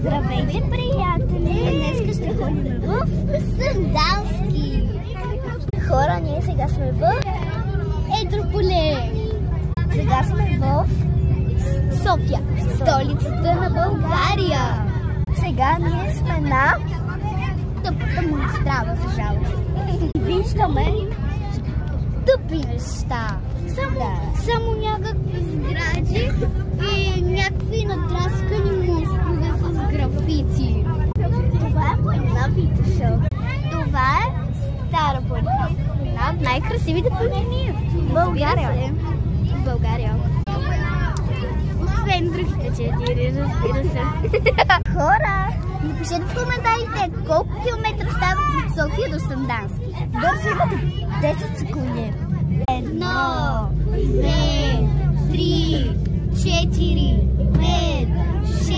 Здравейте, приятели! Днес ще ходим в Сандански. Хора, ние сега сме в Етрополе. Сега сме в София, столицата на България. Сега ние сме на тъпата магистрала, за жалост. Виждаме тъпи неща. Само някакви сгради и някакви натраскани мостове с графити. Това е планина Витоша. Това е Стара планина. Една от най-красивите планини в България. Освен другите 4, разбира се. Хора, напишете в коментарите колко километра става от София до Сандански. Бързо имате 10 секунди. 1, 2, 3, 4, 5, 6,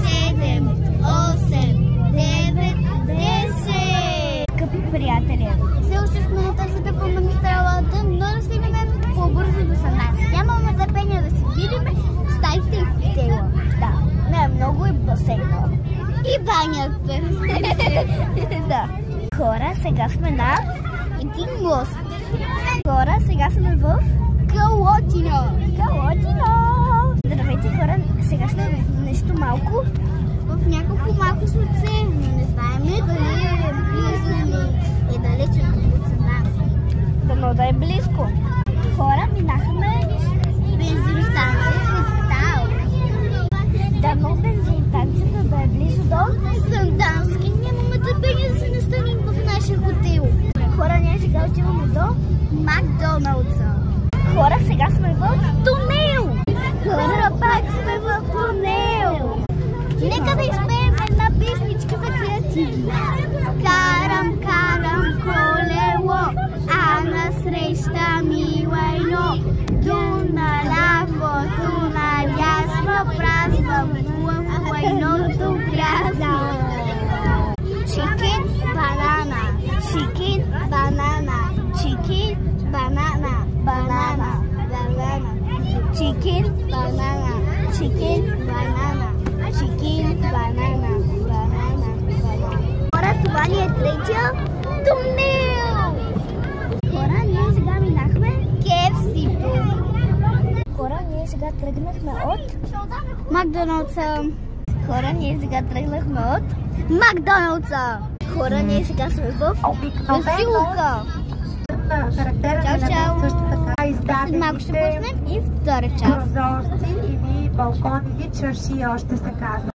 7, 8, 9, 10. Скъпи приятели, все още сме на тази по магистралата, но да стигнем по-бързо до Сандански. Нямаме търпение да се видим, стаите и хотела. Да, не, много и басейна. И банята. Да. Хора, сега сме на един мост. Хора, сега сме в Калотина. Здравейте, хора, сега сме в нещо малко, в няколко малко слънце, но не знаем дали е близо или е далече от Сандански. Дано да е близко. Хора, минахме бензиностанция Кристал. Дано бензиностанцията да е близо до Сандански. Нямаме търпение да се настаним в нашия хотел. Хора, ние сега отиваме до Макдоналдса. Хора, сега сме в тунел. Хора, пак сме в тунел. Нека да изпеем една песничка за креативи. Карам колело, а насреща ми лайно. Ту наляво, ту надясно, празвам в лайното пряза. Chicken banana, chicken banana, chicken banana, banana, banana, chicken banana, chicken banana, chicken banana, banana, banana. Хора, това ни е третия тунел. Хора, ние сега минахме KFC-то. Хора, ние сега тръгнахме от Макдоналдса. Хора, ние сега тръгнахме от Макдоналдса. Хора, ние сега сме в Василка. Чао. След малко ще почнем и втора част. Прозорци или балкони, чаши още се казва.